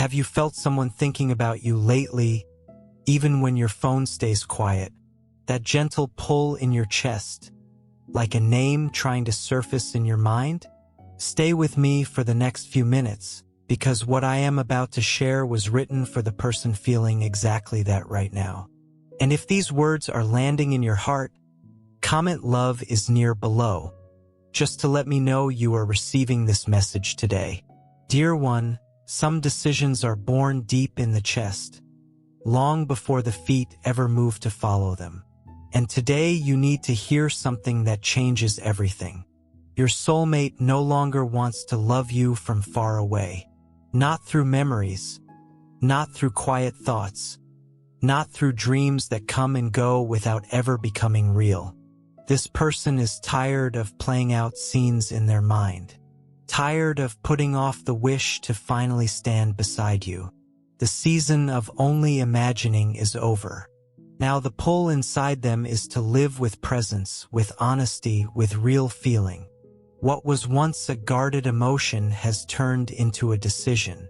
Have you felt someone thinking about you lately, even when your phone stays quiet? That gentle pull in your chest, like a name trying to surface in your mind? Stay with me for the next few minutes, because what I am about to share was written for the person feeling exactly that right now. And if these words are landing in your heart, comment "Love is near" below, just to let me know you are receiving this message today. Dear one, some decisions are born deep in the chest, long before the feet ever move to follow them. And today you need to hear something that changes everything. Your soulmate no longer wants to love you from far away. Not through memories, not through quiet thoughts, not through dreams that come and go without ever becoming real. This person is tired of playing out scenes in their mind, tired of putting off the wish to finally stand beside you. The season of only imagining is over. Now the pull inside them is to live with presence, with honesty, with real feeling. What was once a guarded emotion has turned into a decision,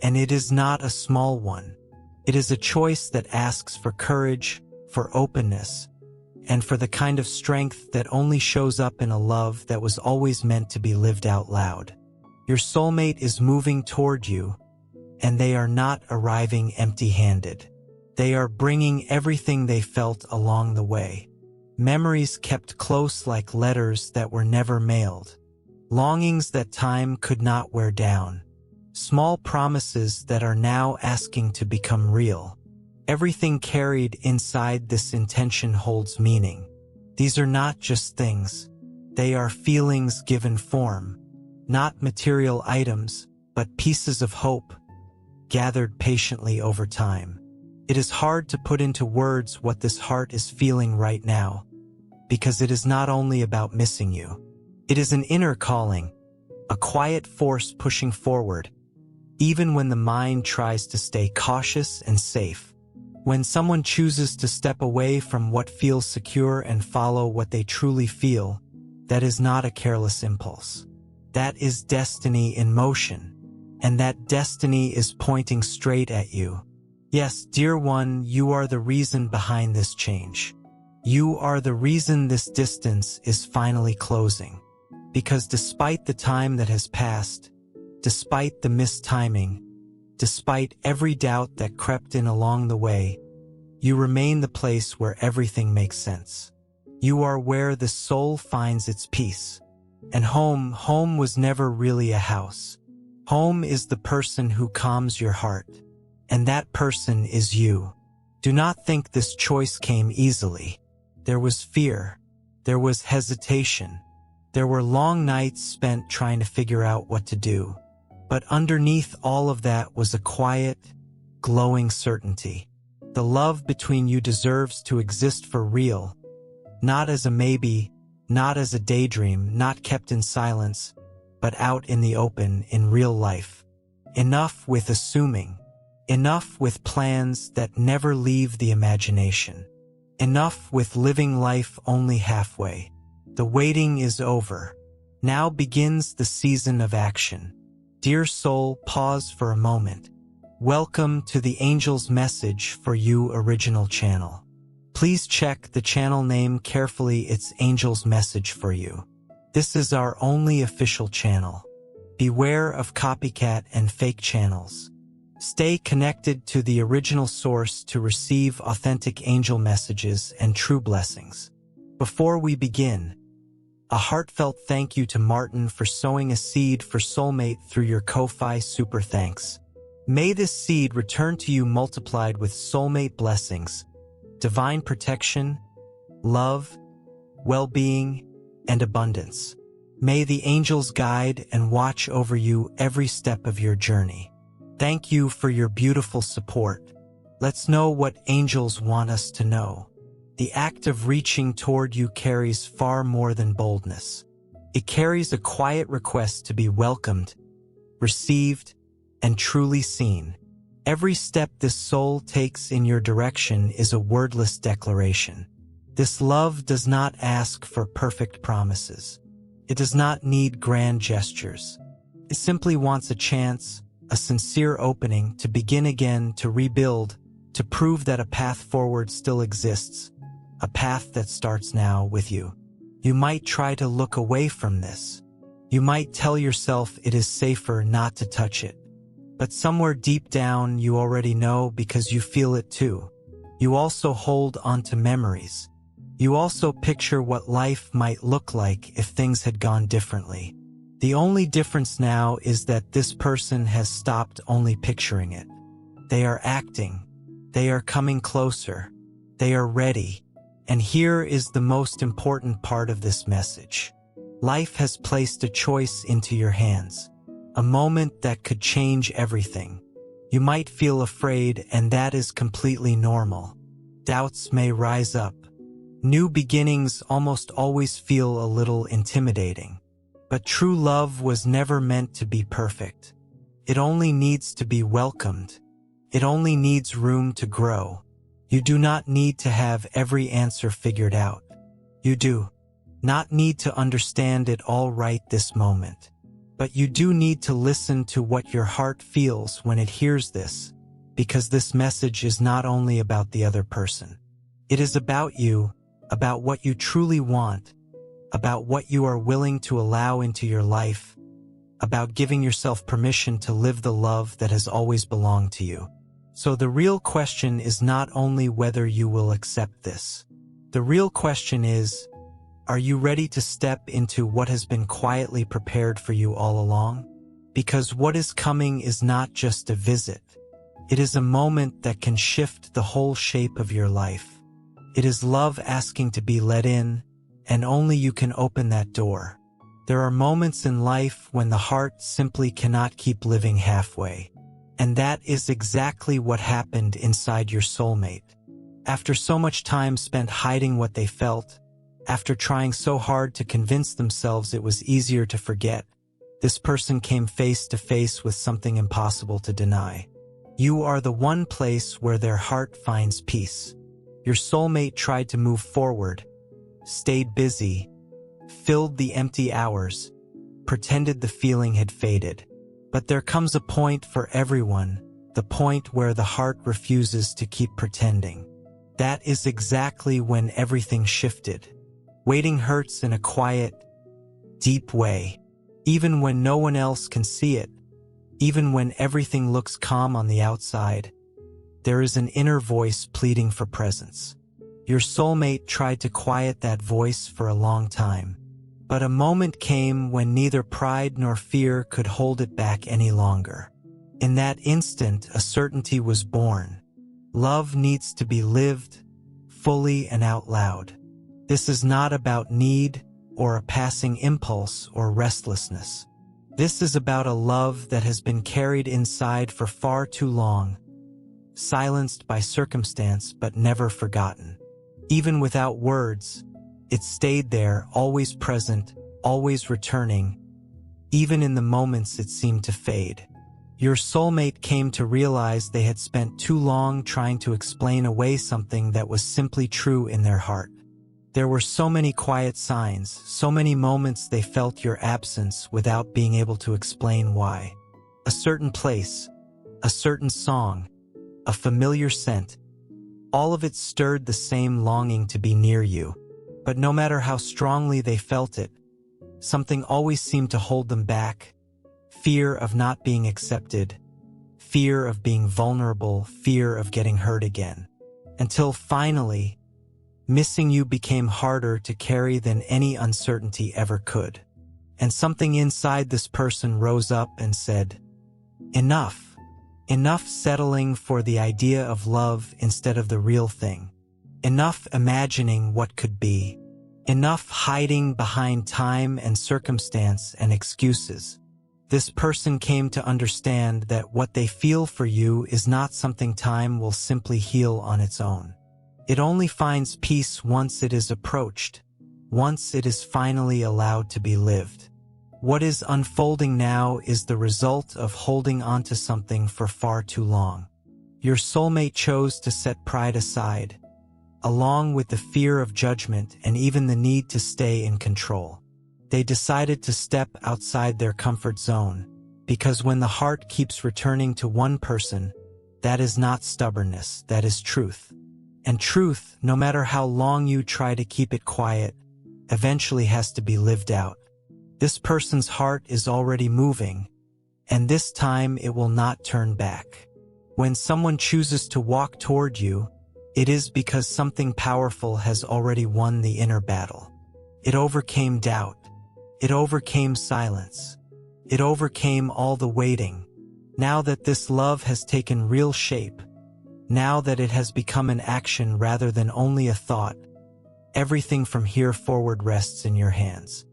and it is not a small one. It is a choice that asks for courage, for openness, and for the kind of strength that only shows up in a love that was always meant to be lived out loud. Your soulmate is moving toward you, and they are not arriving empty-handed. They are bringing everything they felt along the way. Memories kept close like letters that were never mailed. Longings that time could not wear down. Small promises that are now asking to become real. Everything carried inside this intention holds meaning. These are not just things. They are feelings given form. Not material items, but pieces of hope, gathered patiently over time. It is hard to put into words what this heart is feeling right now, because it is not only about missing you. It is an inner calling, a quiet force pushing forward, even when the mind tries to stay cautious and safe. When someone chooses to step away from what feels secure and follow what they truly feel, that is not a careless impulse. That is destiny in motion, and that destiny is pointing straight at you. Yes, dear one, you are the reason behind this change. You are the reason this distance is finally closing. Because despite the time that has passed, despite the missed timing, despite every doubt that crept in along the way, you remain the place where everything makes sense. You are where the soul finds its peace. And home was never really a house. Home is the person who calms your heart. And that person is you. Do not think this choice came easily. There was fear. There was hesitation. There were long nights spent trying to figure out what to do. But underneath all of that was a quiet, glowing certainty. The love between you deserves to exist for real. Not as a maybe, not as a daydream, not kept in silence, but out in the open, in real life. Enough with assuming. Enough with plans that never leave the imagination. Enough with living life only halfway. The waiting is over. Now begins the season of action. Dear soul, pause for a moment. Welcome to the Angel's Message for You original channel. Please check the channel name carefully. It's Angel's Message for You. This is our only official channel. Beware of copycat and fake channels. Stay connected to the original source to receive authentic angel messages and true blessings. Before we begin, a heartfelt thank you to Martin for sowing a seed for Soulmate through your Ko-Fi super thanks. May this seed return to you multiplied with soulmate blessings, divine protection, love, well-being, and abundance. May the angels guide and watch over you every step of your journey. Thank you for your beautiful support. Let's know what angels want us to know. The act of reaching toward you carries far more than boldness. It carries a quiet request to be welcomed, received, and truly seen. Every step this soul takes in your direction is a wordless declaration. This love does not ask for perfect promises. It does not need grand gestures. It simply wants a chance, a sincere opening to begin again, to rebuild, to prove that a path forward still exists, a path that starts now with you. You might try to look away from this. You might tell yourself it is safer not to touch it. But somewhere deep down you already know, because you feel it too. You also hold onto memories. You also picture what life might look like if things had gone differently. The only difference now is that this person has stopped only picturing it. They are acting. They are coming closer. They are ready. And here is the most important part of this message. Life has placed a choice into your hands. A moment that could change everything. You might feel afraid, and that is completely normal. Doubts may rise up. New beginnings almost always feel a little intimidating. But true love was never meant to be perfect. It only needs to be welcomed. It only needs room to grow. You do not need to have every answer figured out. You do not need to understand it all right this moment. But you do need to listen to what your heart feels when it hears this, because this message is not only about the other person. It is about you, about what you truly want, about what you are willing to allow into your life, about giving yourself permission to live the love that has always belonged to you. So the real question is not only whether you will accept this. The real question is, are you ready to step into what has been quietly prepared for you all along? Because what is coming is not just a visit. It is a moment that can shift the whole shape of your life. It is love asking to be let in, and only you can open that door. There are moments in life when the heart simply cannot keep living halfway. And that is exactly what happened inside your soulmate. After so much time spent hiding what they felt, after trying so hard to convince themselves it was easier to forget, this person came face to face with something impossible to deny. You are the one place where their heart finds peace. Your soulmate tried to move forward, stayed busy, filled the empty hours, pretended the feeling had faded. But there comes a point for everyone, the point where the heart refuses to keep pretending. That is exactly when everything shifted. Waiting hurts in a quiet, deep way. Even when no one else can see it, even when everything looks calm on the outside, there is an inner voice pleading for presence. Your soulmate tried to quiet that voice for a long time. But a moment came when neither pride nor fear could hold it back any longer. In that instant, a certainty was born. Love needs to be lived, fully and out loud. This is not about need or a passing impulse or restlessness. This is about a love that has been carried inside for far too long, silenced by circumstance but never forgotten. Even without words, it stayed there, always present, always returning, even in the moments it seemed to fade. Your soulmate came to realize they had spent too long trying to explain away something that was simply true in their heart. There were so many quiet signs, so many moments they felt your absence without being able to explain why. A certain place, a certain song, a familiar scent, all of it stirred the same longing to be near you. But no matter how strongly they felt it, something always seemed to hold them back. Fear of not being accepted, fear of being vulnerable, fear of getting hurt again. Until finally, missing you became harder to carry than any uncertainty ever could. And something inside this person rose up and said, "Enough. Enough settling for the idea of love instead of the real thing. Enough imagining what could be. Enough hiding behind time and circumstance and excuses." This person came to understand that what they feel for you is not something time will simply heal on its own. It only finds peace once it is approached, once it is finally allowed to be lived. What is unfolding now is the result of holding onto something for far too long. Your soulmate chose to set pride aside, along with the fear of judgment and even the need to stay in control. They decided to step outside their comfort zone, Because when the heart keeps returning to one person, that is not stubbornness, that is truth. And truth, no matter how long you try to keep it quiet, eventually has to be lived out. This person's heart is already moving, and this time it will not turn back. When someone chooses to walk toward you, it is because something powerful has already won the inner battle. It overcame doubt. It overcame silence. It overcame all the waiting. Now that this love has taken real shape, now that it has become an action rather than only a thought, everything from here forward rests in your hands.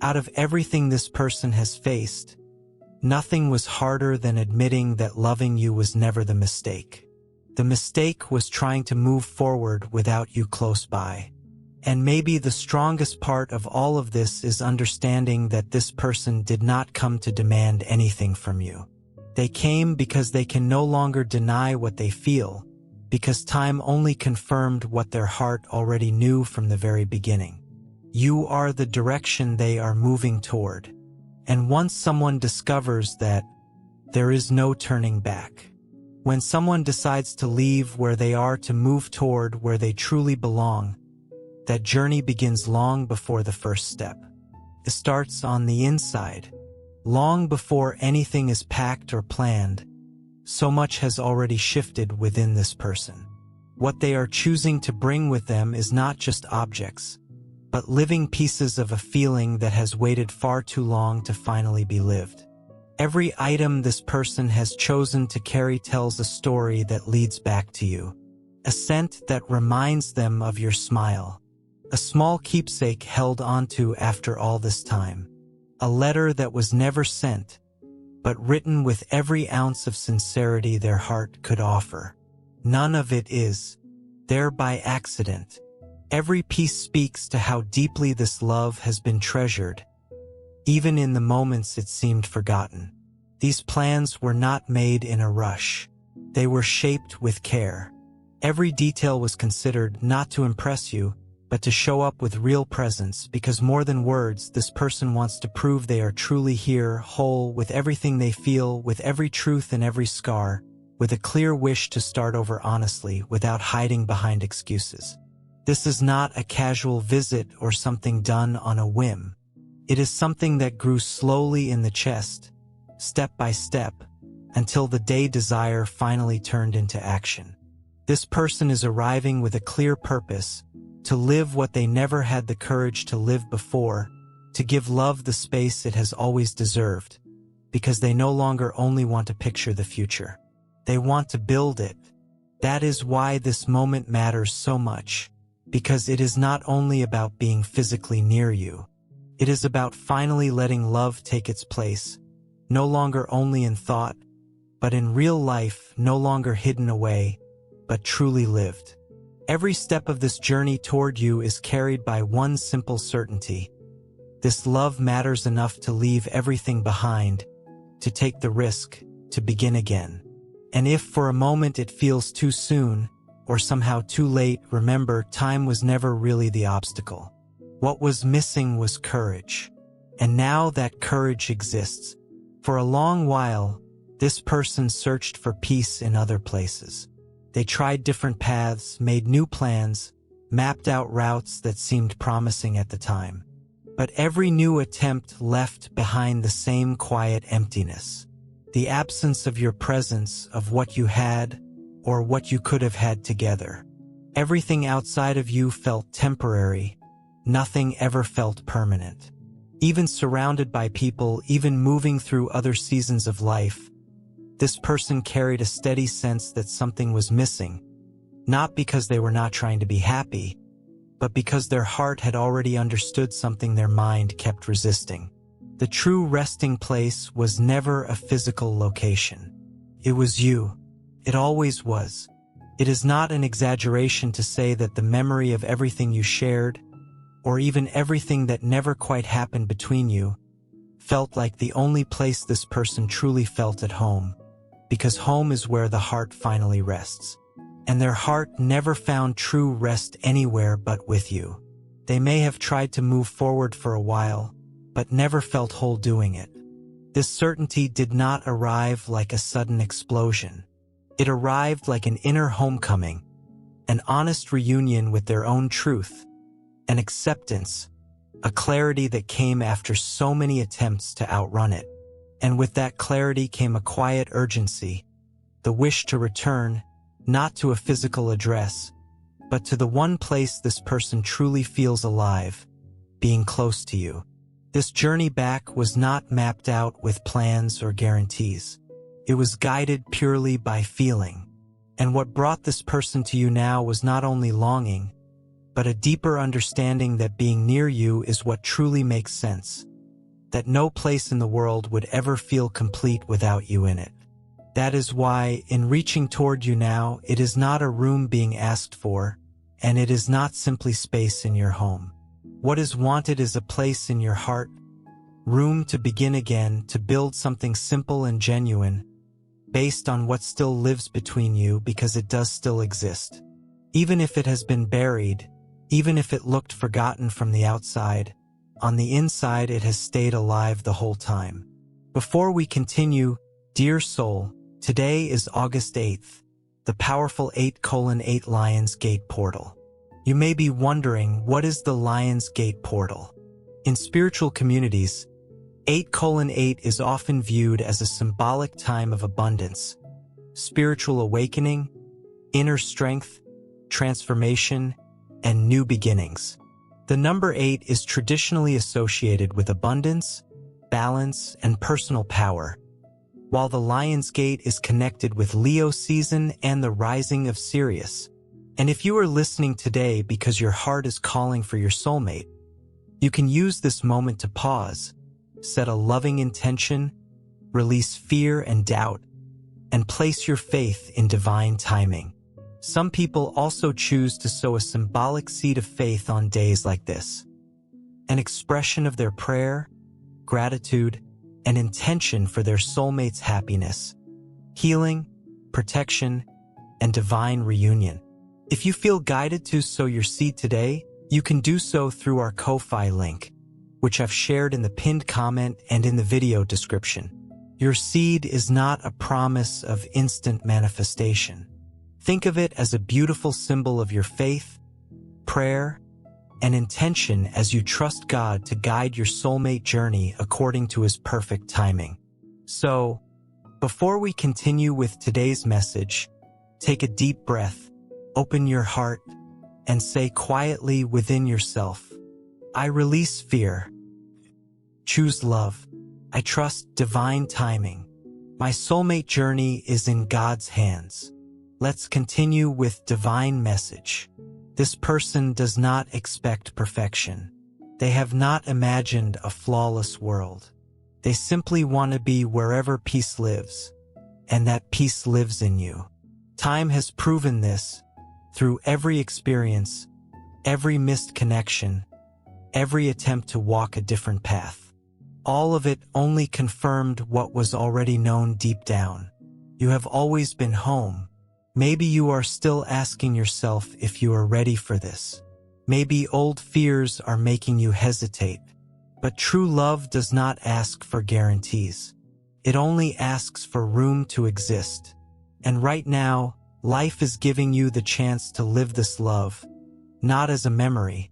Out of everything this person has faced, nothing was harder than admitting that loving you was never the mistake. The mistake was trying to move forward without you close by. And maybe the strongest part of all of this is understanding that this person did not come to demand anything from you. They came because they can no longer deny what they feel, because time only confirmed what their heart already knew from the very beginning. You are the direction they are moving toward. And once someone discovers that, there is no turning back. When someone decides to leave where they are to move toward where they truly belong, that journey begins long before the first step. It starts on the inside. Long before anything is packed or planned, so much has already shifted within this person. What they are choosing to bring with them is not just objects, but living pieces of a feeling that has waited far too long to finally be lived. Every item this person has chosen to carry tells a story that leads back to you. A scent that reminds them of your smile. A small keepsake held onto after all this time. A letter that was never sent, but written with every ounce of sincerity their heart could offer. None of it is there by accident. Every piece speaks to how deeply this love has been treasured, even in the moments it seemed forgotten. These plans were not made in a rush. They were shaped with care. Every detail was considered not to impress you, but to show up with real presence, because more than words, this person wants to prove they are truly here, whole, with everything they feel, with every truth and every scar, with a clear wish to start over honestly, without hiding behind excuses. This is not a casual visit or something done on a whim. It is something that grew slowly in the chest, step by step, until the day desire finally turned into action. This person is arriving with a clear purpose, to live what they never had the courage to live before, to give love the space it has always deserved, because they no longer only want to picture the future. They want to build it. That is why this moment matters so much, because it is not only about being physically near you. It is about finally letting love take its place, no longer only in thought, but in real life, no longer hidden away, but truly lived. Every step of this journey toward you is carried by one simple certainty. This love matters enough to leave everything behind, to take the risk, to begin again. And if for a moment it feels too soon, or somehow too late, remember, time was never really the obstacle. What was missing was courage. And now that courage exists. For a long while, this person searched for peace in other places. They tried different paths, made new plans, mapped out routes that seemed promising at the time. But every new attempt left behind the same quiet emptiness. The absence of your presence, of what you had, or what you could have had together. Everything outside of you felt temporary. Nothing ever felt permanent. Even surrounded by people, even moving through other seasons of life, this person carried a steady sense that something was missing, not because they were not trying to be happy, but because their heart had already understood something their mind kept resisting. The true resting place was never a physical location. It was you. It always was. It is not an exaggeration to say that the memory of everything you shared, or even everything that never quite happened between you, felt like the only place this person truly felt at home. Because home is where the heart finally rests. And their heart never found true rest anywhere but with you. They may have tried to move forward for a while, but never felt whole doing it. This certainty did not arrive like a sudden explosion. It arrived like an inner homecoming, an honest reunion with their own truth, an acceptance, a clarity that came after so many attempts to outrun it. And with that clarity came a quiet urgency, the wish to return, not to a physical address, but to the one place this person truly feels alive, being close to you. This journey back was not mapped out with plans or guarantees. It was guided purely by feeling. And what brought this person to you now was not only longing, but a deeper understanding that being near you is what truly makes sense, that no place in the world would ever feel complete without you in it. That is why, in reaching toward you now, it is not a room being asked for, and it is not simply space in your home. What is wanted is a place in your heart, room to begin again, to build something simple and genuine, based on what still lives between you, because it does still exist. Even if it has been buried, even if it looked forgotten from the outside, on the inside it has stayed alive the whole time. Before we continue, dear soul, today is August 8th, the powerful 8:8 Lion's Gate portal. You may be wondering, what is the Lion's Gate portal? In spiritual communities, 8:8 is often viewed as a symbolic time of abundance, spiritual awakening, inner strength, transformation, and new beginnings. The number 8 is traditionally associated with abundance, balance, and personal power, while the Lion's Gate is connected with Leo season and the rising of Sirius. And if you are listening today because your heart is calling for your soulmate, you can use this moment to pause, set a loving intention, release fear and doubt, and place your faith in divine timing. Some people also choose to sow a symbolic seed of faith on days like this, an expression of their prayer, gratitude, and intention for their soulmate's happiness, healing, protection, and divine reunion. If you feel guided to sow your seed today, you can do so through our Ko-Fi link, which I've shared in the pinned comment and in the video description. Your seed is not a promise of instant manifestation. Think of it as a beautiful symbol of your faith, prayer, and intention as you trust God to guide your soulmate journey according to His perfect timing. So, before we continue with today's message, take a deep breath, open your heart, and say quietly within yourself, I release fear, choose love, I trust divine timing. My soulmate journey is in God's hands. Let's continue with divine message. This person does not expect perfection. They have not imagined a flawless world. They simply want to be wherever peace lives, and that peace lives in you. Time has proven this through every experience, every missed connection, every attempt to walk a different path. All of it only confirmed what was already known deep down. You have always been home. Maybe you are still asking yourself if you are ready for this. Maybe old fears are making you hesitate. But true love does not ask for guarantees. It only asks for room to exist. And right now, life is giving you the chance to live this love, not as a memory,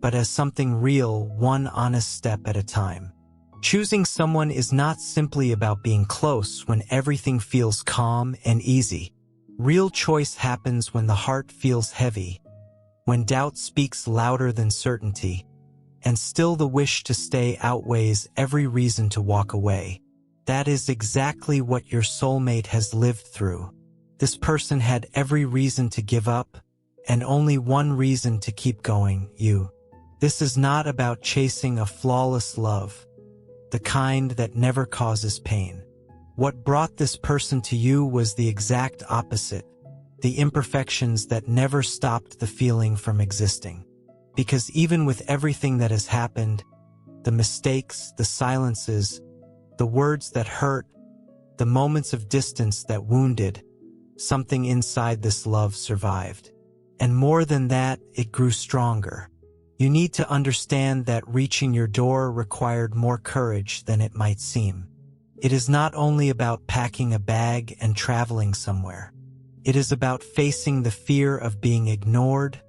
but as something real, one honest step at a time. Choosing someone is not simply about being close when everything feels calm and easy. Real choice happens when the heart feels heavy, when doubt speaks louder than certainty, and still the wish to stay outweighs every reason to walk away. That is exactly what your soulmate has lived through. This person had every reason to give up, and only one reason to keep going, you. This is not about chasing a flawless love, the kind that never causes pain. What brought this person to you was the exact opposite, the imperfections that never stopped the feeling from existing. Because even with everything that has happened, the mistakes, the silences, the words that hurt, the moments of distance that wounded, something inside this love survived. And more than that, it grew stronger. You need to understand that reaching your door required more courage than it might seem. It is not only about packing a bag and traveling somewhere. It is about facing the fear of being ignored,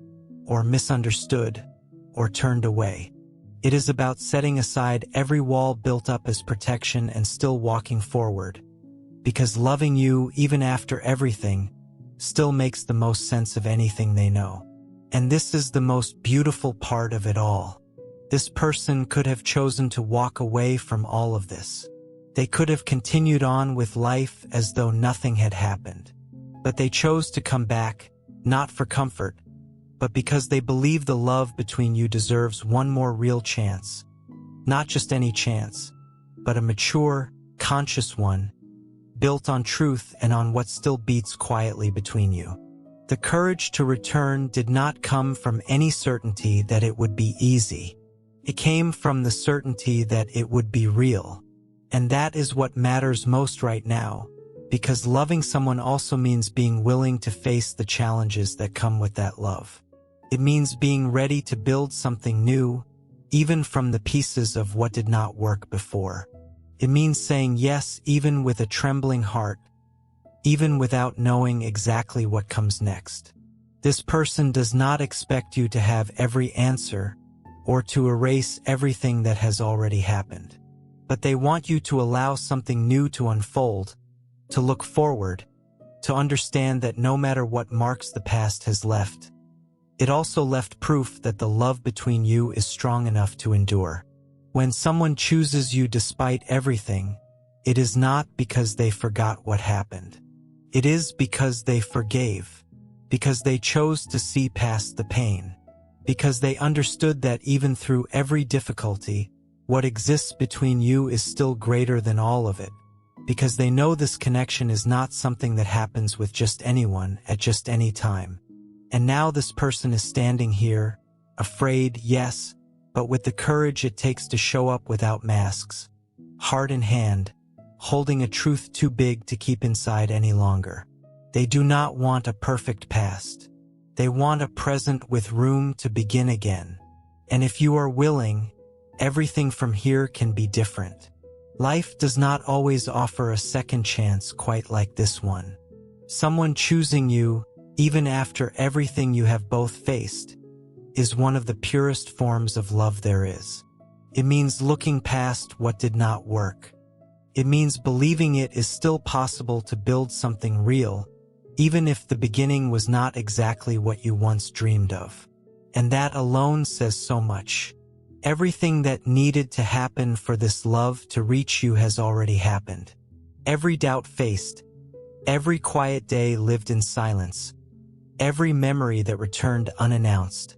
or misunderstood, or turned away. It is about setting aside every wall built up as protection and still walking forward. Because loving you, even after everything, still makes the most sense of anything they know. And this is the most beautiful part of it all. This person could have chosen to walk away from all of this. They could have continued on with life as though nothing had happened. But they chose to come back, not for comfort, but because they believe the love between you deserves one more real chance. Not just any chance, but a mature, conscious one, built on truth and on what still beats quietly between you. The courage to return did not come from any certainty that it would be easy. It came from the certainty that it would be real. And that is what matters most right now, because loving someone also means being willing to face the challenges that come with that love. It means being ready to build something new, even from the pieces of what did not work before. It means saying yes even with a trembling heart, even without knowing exactly what comes next. This person does not expect you to have every answer or to erase everything that has already happened. But they want you to allow something new to unfold, to look forward, to understand that no matter what marks the past has left, it also left proof that the love between you is strong enough to endure. When someone chooses you despite everything, it is not because they forgot what happened. It is because they forgave, because they chose to see past the pain, because they understood that even through every difficulty, what exists between you is still greater than all of it, because they know this connection is not something that happens with just anyone at just any time. And now this person is standing here, afraid, yes, but with the courage it takes to show up without masks, heart in hand, holding a truth too big to keep inside any longer. They do not want a perfect past. They want a present with room to begin again. And if you are willing, everything from here can be different. Life does not always offer a second chance quite like this one. Someone choosing you, even after everything you have both faced, is one of the purest forms of love there is. It means looking past what did not work. It means believing it is still possible to build something real, even if the beginning was not exactly what you once dreamed of. And that alone says so much. Everything that needed to happen for this love to reach you has already happened. Every doubt faced, every quiet day lived in silence, every memory that returned unannounced.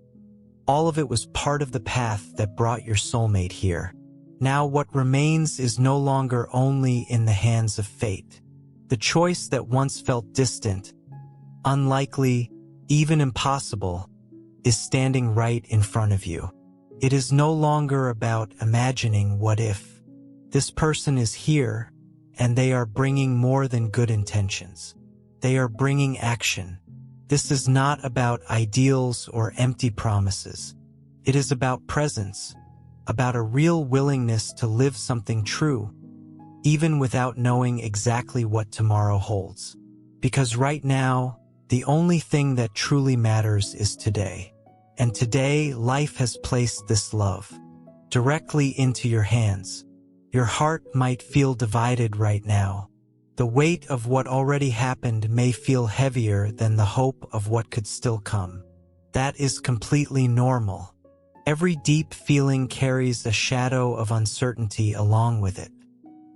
All of it was part of the path that brought your soulmate here. Now what remains is no longer only in the hands of fate. The choice that once felt distant, unlikely, even impossible, is standing right in front of you. It is no longer about imagining what if. This person is here, and they are bringing more than good intentions. They are bringing action. This is not about ideals or empty promises. It is about presence, about a real willingness to live something true, even without knowing exactly what tomorrow holds. Because right now, the only thing that truly matters is today. And today, life has placed this love directly into your hands. Your heart might feel divided right now. The weight of what already happened may feel heavier than the hope of what could still come. That is completely normal. Every deep feeling carries a shadow of uncertainty along with it.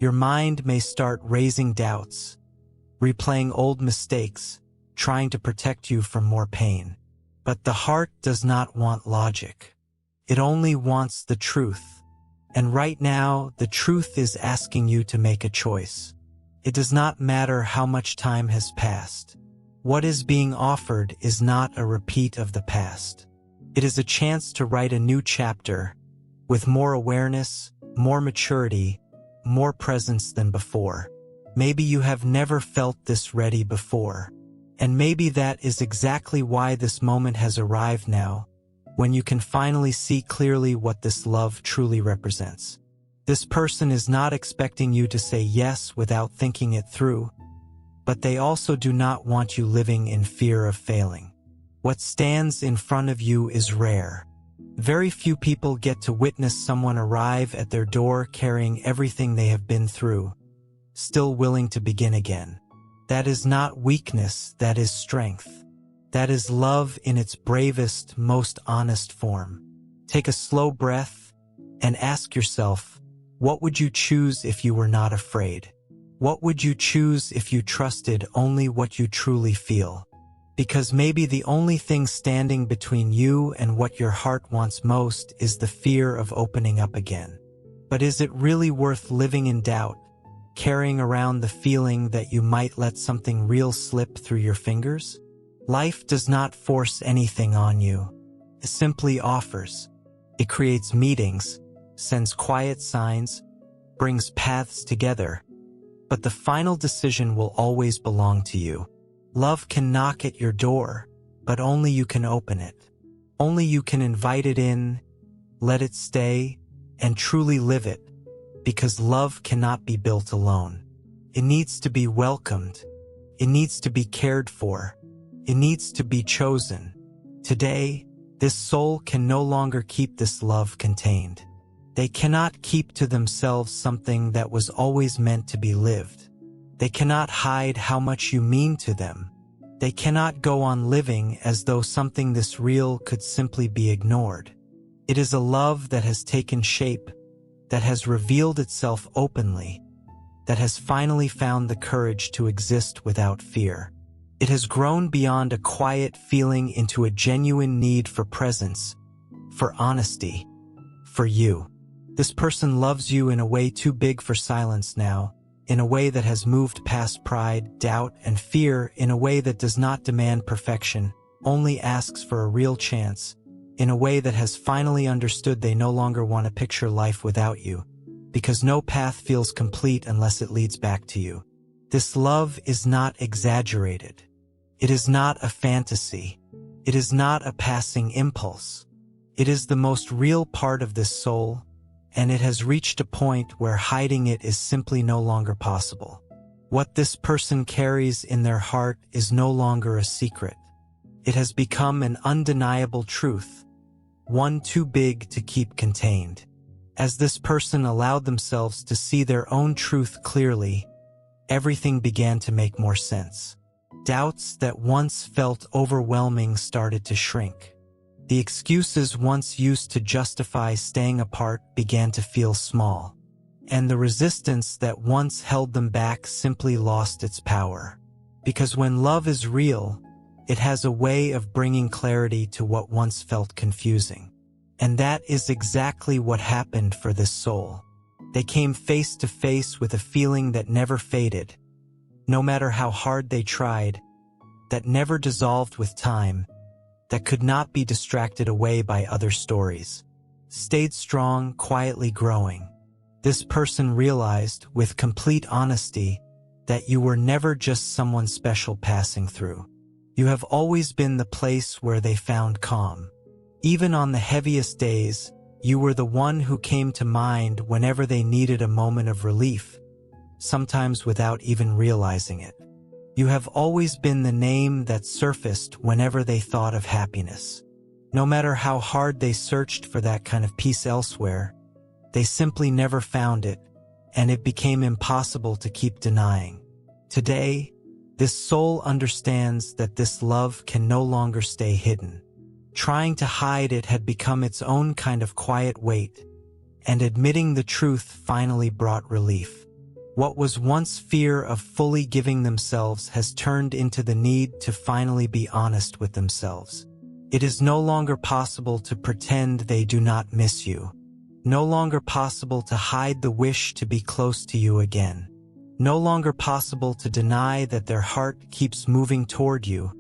Your mind may start raising doubts, replaying old mistakes, trying to protect you from more pain. But the heart does not want logic. It only wants the truth. And right now, the truth is asking you to make a choice. It does not matter how much time has passed. What is being offered is not a repeat of the past. It is a chance to write a new chapter, with more awareness, more maturity, more presence than before. Maybe you have never felt this ready before. And maybe that is exactly why this moment has arrived now, when you can finally see clearly what this love truly represents. This person is not expecting you to say yes without thinking it through, but they also do not want you living in fear of failing. What stands in front of you is rare. Very few people get to witness someone arrive at their door carrying everything they have been through, still willing to begin again. That is not weakness, that is strength. That is love in its bravest, most honest form. Take a slow breath and ask yourself, what would you choose if you were not afraid? What would you choose if you trusted only what you truly feel? Because maybe the only thing standing between you and what your heart wants most is the fear of opening up again. But is it really worth living in doubt, carrying around the feeling that you might let something real slip through your fingers? Life does not force anything on you. It simply offers. It creates meetings, sends quiet signs, brings paths together. But the final decision will always belong to you. Love can knock at your door, but only you can open it. Only you can invite it in, let it stay, and truly live it, because love cannot be built alone. It needs to be welcomed. It needs to be cared for. It needs to be chosen. Today, this soul can no longer keep this love contained. They cannot keep to themselves something that was always meant to be lived. They cannot hide how much you mean to them. They cannot go on living as though something this real could simply be ignored. It is a love that has taken shape, that has revealed itself openly, that has finally found the courage to exist without fear. It has grown beyond a quiet feeling into a genuine need for presence, for honesty, for you. This person loves you in a way too big for silence now, in a way that has moved past pride, doubt, and fear, in a way that does not demand perfection, only asks for a real chance, in a way that has finally understood they no longer want to picture life without you, because no path feels complete unless it leads back to you. This love is not exaggerated. It is not a fantasy. It is not a passing impulse. It is the most real part of this soul, and it has reached a point where hiding it is simply no longer possible. What this person carries in their heart is no longer a secret. It has become an undeniable truth, one too big to keep contained. As this person allowed themselves to see their own truth clearly, everything began to make more sense. Doubts that once felt overwhelming started to shrink. The excuses once used to justify staying apart began to feel small, and the resistance that once held them back simply lost its power. Because when love is real, it has a way of bringing clarity to what once felt confusing. And that is exactly what happened for this soul. They came face to face with a feeling that never faded, no matter how hard they tried, that never dissolved with time, that could not be distracted away by other stories. Stayed strong, quietly growing. This person realized, with complete honesty, that you were never just someone special passing through. You have always been the place where they found calm. Even on the heaviest days, you were the one who came to mind whenever they needed a moment of relief, sometimes without even realizing it. You have always been the name that surfaced whenever they thought of happiness. No matter how hard they searched for that kind of peace elsewhere, they simply never found it, and it became impossible to keep denying. Today, this soul understands that this love can no longer stay hidden. Trying to hide it had become its own kind of quiet weight, and admitting the truth finally brought relief. What was once fear of fully giving themselves has turned into the need to finally be honest with themselves. It is no longer possible to pretend they do not miss you. No longer possible to hide the wish to be close to you again. No longer possible to deny that their heart keeps moving toward you,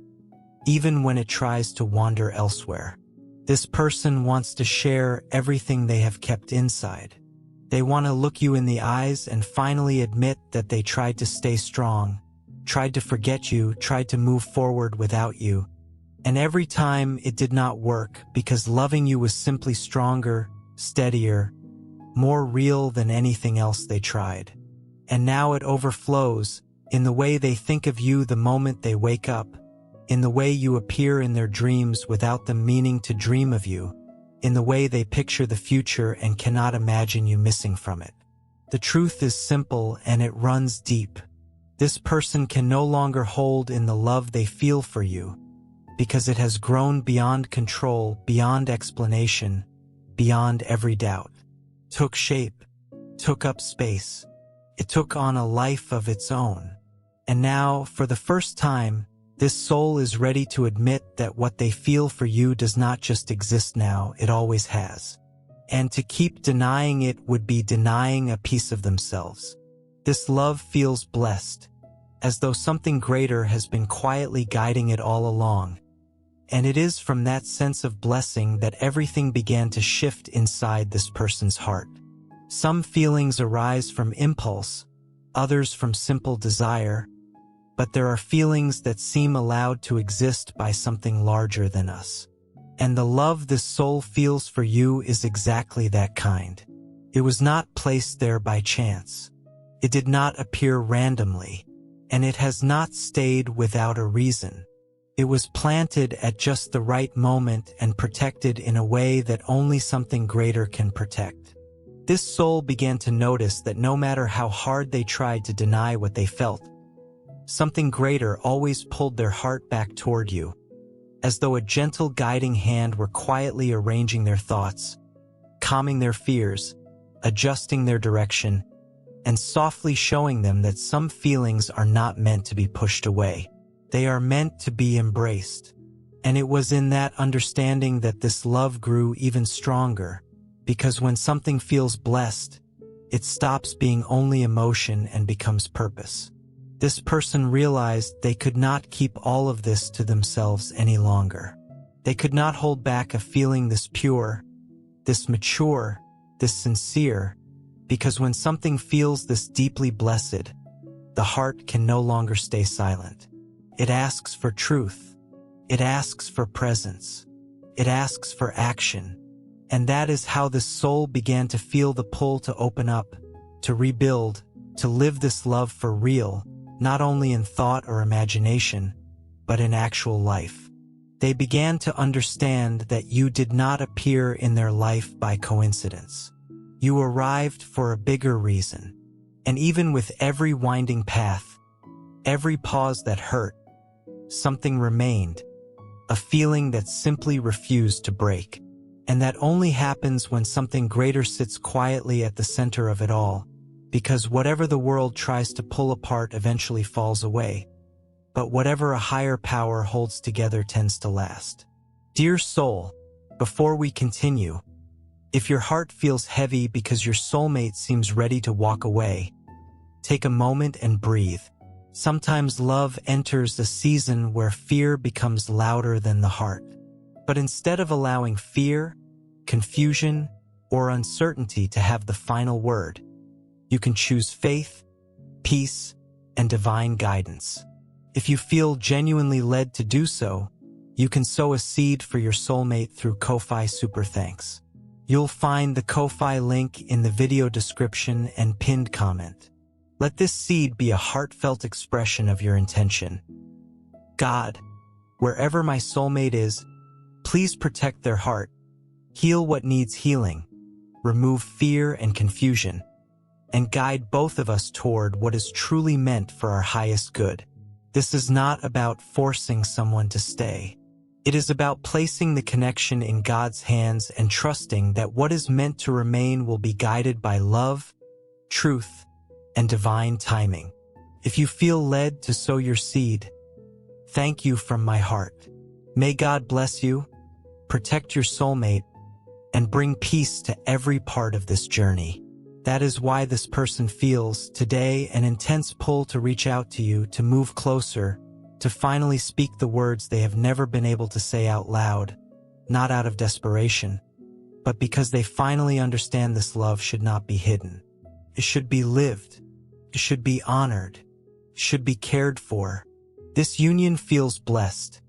even when it tries to wander elsewhere. This person wants to share everything they have kept inside. They want to look you in the eyes and finally admit that they tried to stay strong, tried to forget you, tried to move forward without you. And every time it did not work because loving you was simply stronger, steadier, more real than anything else they tried. And now it overflows in the way they think of you the moment they wake up, in the way you appear in their dreams without them meaning to dream of you, in the way they picture the future and cannot imagine you missing from it. The truth is simple and it runs deep. This person can no longer hold in the love they feel for you, because it has grown beyond control, beyond explanation, beyond every doubt. Took shape, took up space. It took on a life of its own. And now, for the first time, this soul is ready to admit that what they feel for you does not just exist now, it always has. And to keep denying it would be denying a piece of themselves. This love feels blessed, as though something greater has been quietly guiding it all along. And it is from that sense of blessing that everything began to shift inside this person's heart. Some feelings arise from impulse, others from simple desire, but there are feelings that seem allowed to exist by something larger than us. And the love this soul feels for you is exactly that kind. It was not placed there by chance. It did not appear randomly, and it has not stayed without a reason. It was planted at just the right moment and protected in a way that only something greater can protect. This soul began to notice that no matter how hard they tried to deny what they felt, something greater always pulled their heart back toward you, as though a gentle guiding hand were quietly arranging their thoughts, calming their fears, adjusting their direction, and softly showing them that some feelings are not meant to be pushed away. They are meant to be embraced. And it was in that understanding that this love grew even stronger, because when something feels blessed, it stops being only emotion and becomes purpose. This person realized they could not keep all of this to themselves any longer. They could not hold back a feeling this pure, this mature, this sincere, because when something feels this deeply blessed, the heart can no longer stay silent. It asks for truth. It asks for presence. It asks for action. And that is how this soul began to feel the pull to open up, to rebuild, to live this love for real, not only in thought or imagination, but in actual life. They began to understand that you did not appear in their life by coincidence. You arrived for a bigger reason. And even with every winding path, every pause that hurt, something remained, a feeling that simply refused to break. And that only happens when something greater sits quietly at the center of it all, because whatever the world tries to pull apart eventually falls away, but whatever a higher power holds together tends to last. Dear soul, before we continue, if your heart feels heavy because your soulmate seems ready to walk away, take a moment and breathe. Sometimes love enters a season where fear becomes louder than the heart. But instead of allowing fear, confusion, or uncertainty to have the final word, you can choose faith, peace, and divine guidance. If you feel genuinely led to do so, you can sow a seed for your soulmate through Ko-Fi Super Thanks. You'll find the Ko-Fi link in the video description and pinned comment. Let this seed be a heartfelt expression of your intention. God, wherever my soulmate is, please protect their heart, heal what needs healing, remove fear and confusion, and guide both of us toward what is truly meant for our highest good. This is not about forcing someone to stay. It is about placing the connection in God's hands and trusting that what is meant to remain will be guided by love, truth, and divine timing. If you feel led to sow your seed, thank you from my heart. May God bless you, protect your soulmate, and bring peace to every part of this journey. That is why this person feels today an intense pull to reach out to you, to move closer, to finally speak the words they have never been able to say out loud, not out of desperation, but because they finally understand this love should not be hidden. It should be lived. It should be honored. It should be cared for. This union feels blessed.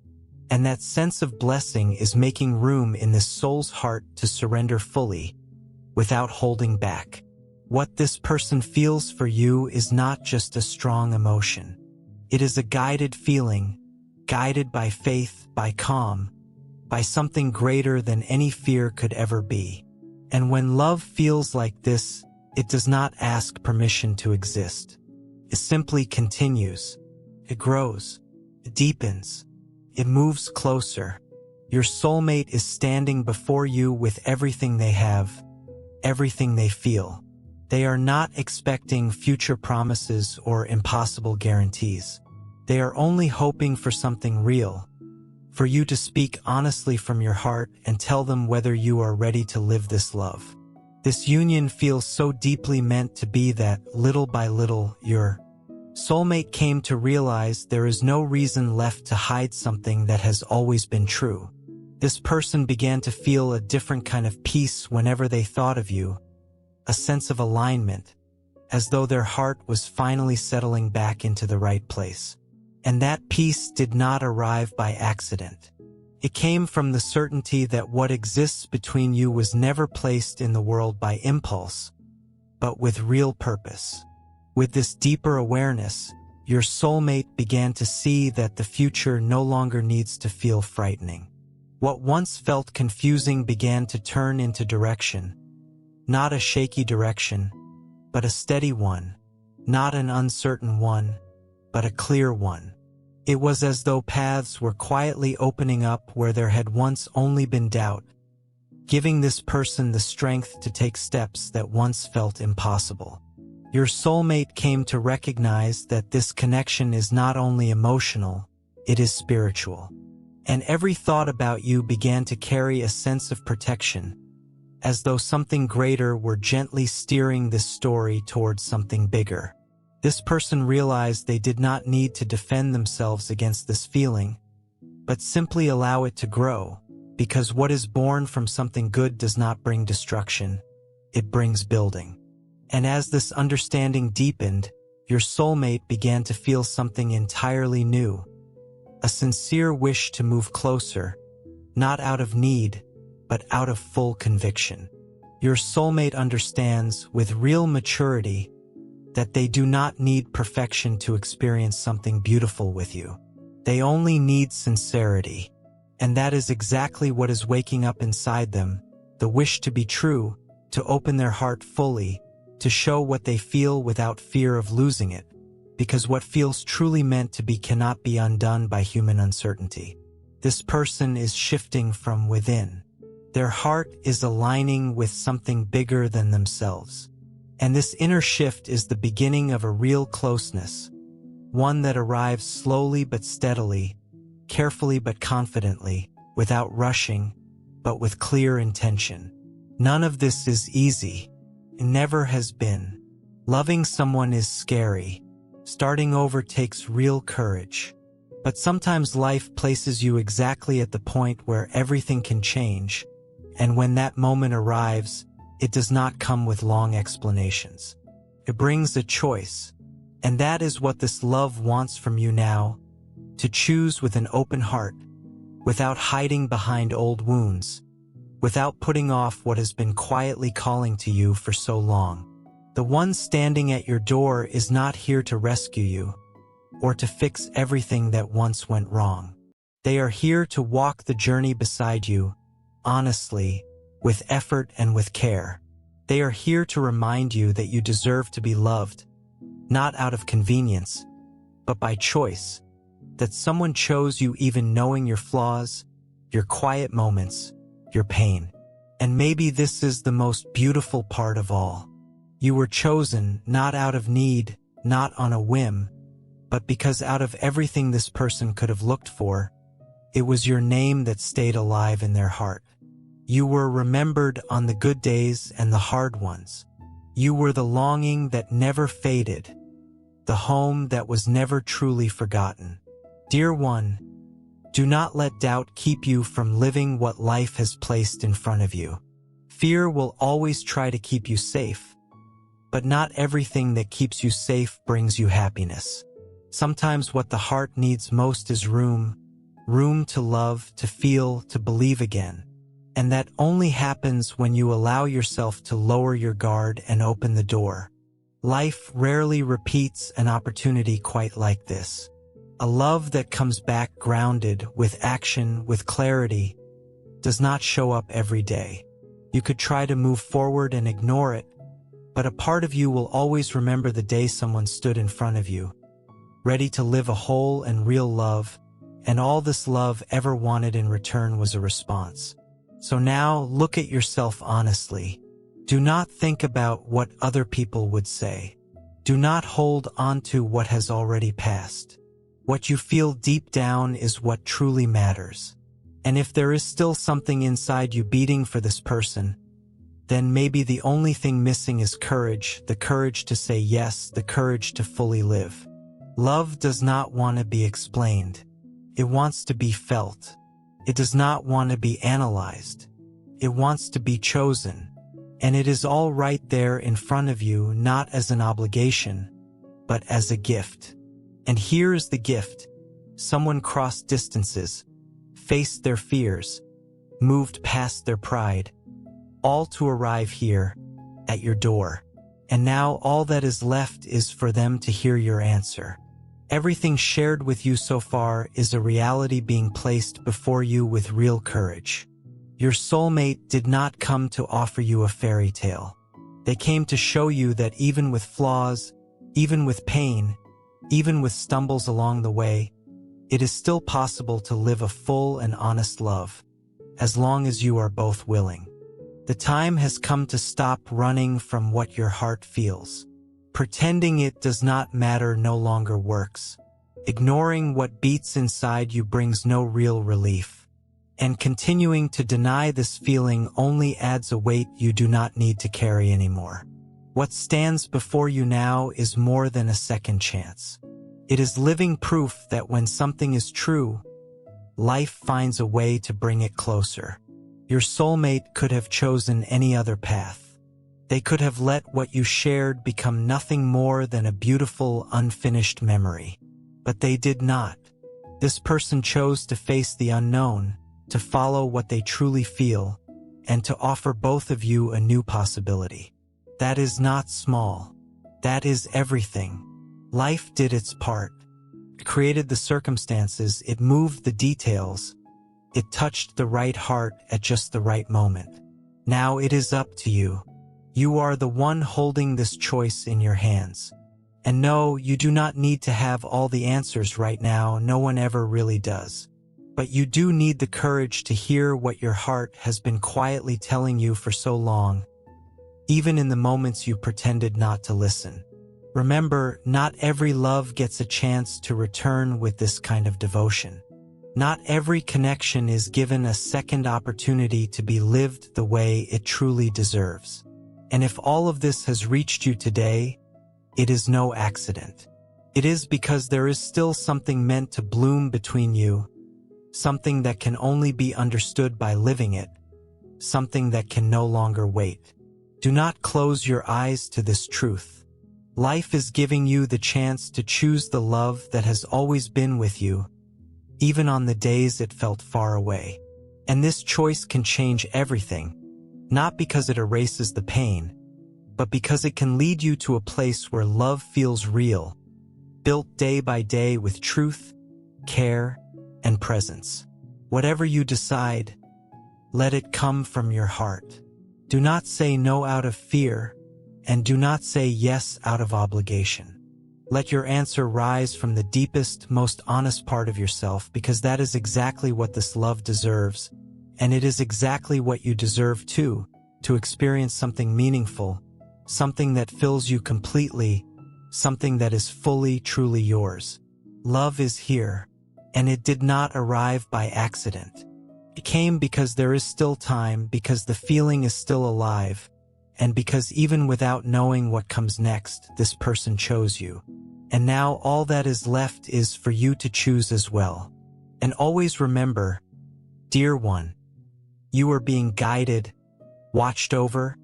And that sense of blessing is making room in this soul's heart to surrender fully, without holding back. What this person feels for you is not just a strong emotion. It is a guided feeling, guided by faith, by calm, by something greater than any fear could ever be. And when love feels like this, it does not ask permission to exist. It simply continues. It grows. It deepens. It moves closer. Your soulmate is standing before you with everything they have, everything they feel. They are not expecting future promises or impossible guarantees. They are only hoping for something real, for you to speak honestly from your heart and tell them whether you are ready to live this love. This union feels so deeply meant to be that, little by little, your soulmate came to realize there is no reason left to hide something that has always been true. This person began to feel a different kind of peace whenever they thought of you, a sense of alignment, as though their heart was finally settling back into the right place. And that peace did not arrive by accident. It came from the certainty that what exists between you was never placed in the world by impulse, but with real purpose. With this deeper awareness, your soulmate began to see that the future no longer needs to feel frightening. What once felt confusing began to turn into direction. Not a shaky direction, but a steady one. Not an uncertain one, but a clear one. It was as though paths were quietly opening up where there had once only been doubt, giving this person the strength to take steps that once felt impossible. Your soulmate came to recognize that this connection is not only emotional, it is spiritual. And every thought about you began to carry a sense of protection, as though something greater were gently steering this story towards something bigger. This person realized they did not need to defend themselves against this feeling, but simply allow it to grow, because what is born from something good does not bring destruction, it brings building. And as this understanding deepened, your soulmate began to feel something entirely new, a sincere wish to move closer, not out of need, but out of full conviction. Your soulmate understands, with real maturity, that they do not need perfection to experience something beautiful with you. They only need sincerity. And that is exactly what is waking up inside them, the wish to be true, to open their heart fully, to show what they feel without fear of losing it, because what feels truly meant to be cannot be undone by human uncertainty. This person is shifting from within. Their heart is aligning with something bigger than themselves. And this inner shift is the beginning of a real closeness, one that arrives slowly but steadily, carefully but confidently, without rushing, but with clear intention. None of this is easy. It never has been. Loving someone is scary. Starting over takes real courage. But sometimes life places you exactly at the point where everything can change, and when that moment arrives, it does not come with long explanations. It brings a choice, and that is what this love wants from you now, to choose with an open heart, without hiding behind old wounds, without putting off what has been quietly calling to you for so long. The one standing at your door is not here to rescue you, or to fix everything that once went wrong. They are here to walk the journey beside you, honestly, with effort and with care. They are here to remind you that you deserve to be loved, not out of convenience, but by choice, that someone chose you even knowing your flaws, your quiet moments, your pain. And maybe this is the most beautiful part of all. You were chosen not out of need, not on a whim, but because out of everything this person could have looked for, it was your name that stayed alive in their heart. You were remembered on the good days and the hard ones. You were the longing that never faded, the home that was never truly forgotten. Dear one, do not let doubt keep you from living what life has placed in front of you. Fear will always try to keep you safe, but not everything that keeps you safe brings you happiness. Sometimes what the heart needs most is room to love, to feel, to believe again. And that only happens when you allow yourself to lower your guard and open the door. Life rarely repeats an opportunity quite like this. A love that comes back grounded, with action, with clarity, does not show up every day. You could try to move forward and ignore it, but a part of you will always remember the day someone stood in front of you, ready to live a whole and real love, and all this love ever wanted in return was a response. So now, look at yourself honestly. Do not think about what other people would say. Do not hold on to what has already passed. What you feel deep down is what truly matters. And if there is still something inside you beating for this person, then maybe the only thing missing is courage, the courage to say yes, the courage to fully live. Love does not want to be explained. It wants to be felt. It does not want to be analyzed. It wants to be chosen. And it is all right there in front of you, not as an obligation, but as a gift. And here is the gift. Someone crossed distances, faced their fears, moved past their pride, all to arrive here, at your door. And now all that is left is for them to hear your answer. Everything shared with you so far is a reality being placed before you with real courage. Your soulmate did not come to offer you a fairy tale. They came to show you that even with flaws, even with pain, even with stumbles along the way, it is still possible to live a full and honest love, as long as you are both willing. The time has come to stop running from what your heart feels. Pretending it does not matter no longer works. Ignoring what beats inside you brings no real relief. And continuing to deny this feeling only adds a weight you do not need to carry anymore. What stands before you now is more than a second chance. It is living proof that when something is true, life finds a way to bring it closer. Your soulmate could have chosen any other path. They could have let what you shared become nothing more than a beautiful, unfinished memory. But they did not. This person chose to face the unknown, to follow what they truly feel, and to offer both of you a new possibility. That is not small. That is everything. Life did its part. It created the circumstances, it moved the details, it touched the right heart at just the right moment. Now it is up to you. You are the one holding this choice in your hands. And no, you do not need to have all the answers right now, no one ever really does. But you do need the courage to hear what your heart has been quietly telling you for so long, even in the moments you pretended not to listen. Remember, not every love gets a chance to return with this kind of devotion. Not every connection is given a second opportunity to be lived the way it truly deserves. And if all of this has reached you today, it is no accident. It is because there is still something meant to bloom between you, something that can only be understood by living it, something that can no longer wait. Do not close your eyes to this truth. Life is giving you the chance to choose the love that has always been with you, even on the days it felt far away. And this choice can change everything, not because it erases the pain, but because it can lead you to a place where love feels real, built day by day with truth, care, and presence. Whatever you decide, let it come from your heart. Do not say no out of fear, and do not say yes out of obligation. Let your answer rise from the deepest, most honest part of yourself, because that is exactly what this love deserves, and it is exactly what you deserve too, to experience something meaningful, something that fills you completely, something that is fully, truly yours. Love is here, and it did not arrive by accident. It came because there is still time, because the feeling is still alive, and because even without knowing what comes next, this person chose you. And now all that is left is for you to choose as well. And always remember, dear one, you are being guided, watched over,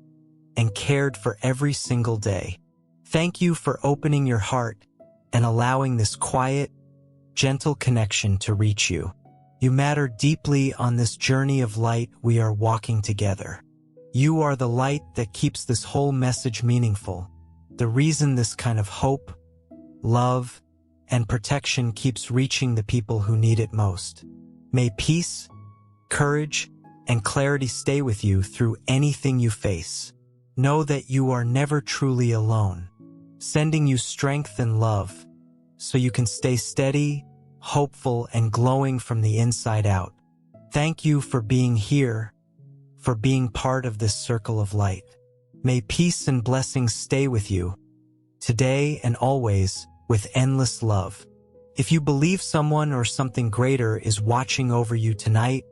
and cared for every single day. Thank you for opening your heart and allowing this quiet, gentle connection to reach you. You matter deeply on this journey of light we are walking together. You are the light that keeps this whole message meaningful, the reason this kind of hope, love, and protection keeps reaching the people who need it most. May peace, courage, and clarity stay with you through anything you face. Know that you are never truly alone, sending you strength and love so you can stay steady, hopeful, and glowing from the inside out. Thank you for being here, for being part of this circle of light. May peace and blessings stay with you, today and always, with endless love. If you believe someone or something greater is watching over you tonight,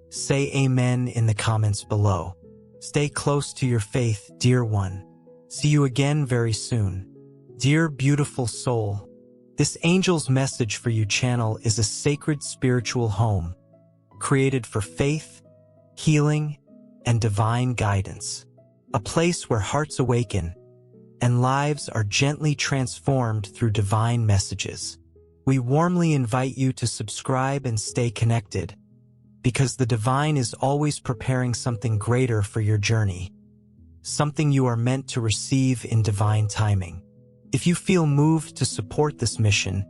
say amen in the comments below. Stay close to your faith, dear one. See you again very soon. Dear beautiful soul, this angel's message for you channel is a sacred spiritual home, created for faith, healing, and divine guidance. A place where hearts awaken and lives are gently transformed through divine messages. We warmly invite you to subscribe and stay connected, because the divine is always preparing something greater for your journey, something you are meant to receive in divine timing. If you feel moved to support this mission,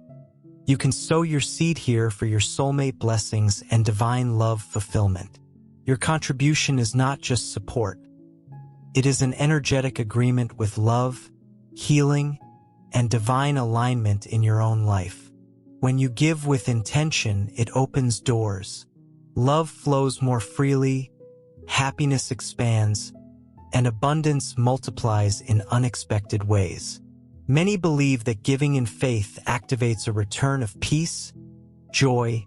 you can sow your seed here for your soulmate blessings and divine love fulfillment. Your contribution is not just support. It is an energetic agreement with love, healing, and divine alignment in your own life. When you give with intention, it opens doors. Love flows more freely, happiness expands, and abundance multiplies in unexpected ways. Many believe that giving in faith activates a return of peace, joy,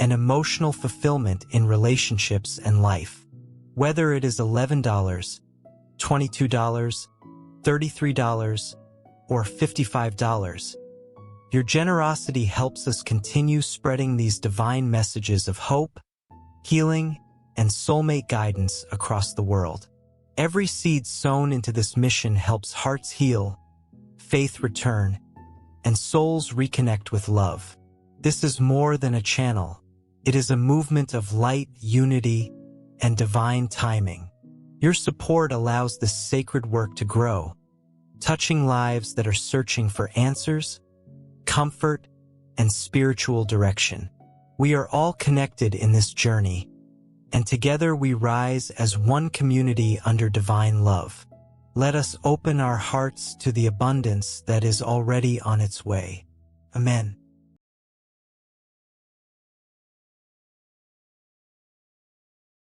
and emotional fulfillment in relationships and life. Whether it is $11, $22, $33, or $55, your generosity helps us continue spreading these divine messages of hope, healing, and soulmate guidance across the world. Every seed sown into this mission helps hearts heal, faith return, and souls reconnect with love. This is more than a channel. It is a movement of light, unity, and divine timing. Your support allows this sacred work to grow, touching lives that are searching for answers, comfort, and spiritual direction. We are all connected in this journey, and together we rise as one community under divine love. Let us open our hearts to the abundance that is already on its way. Amen.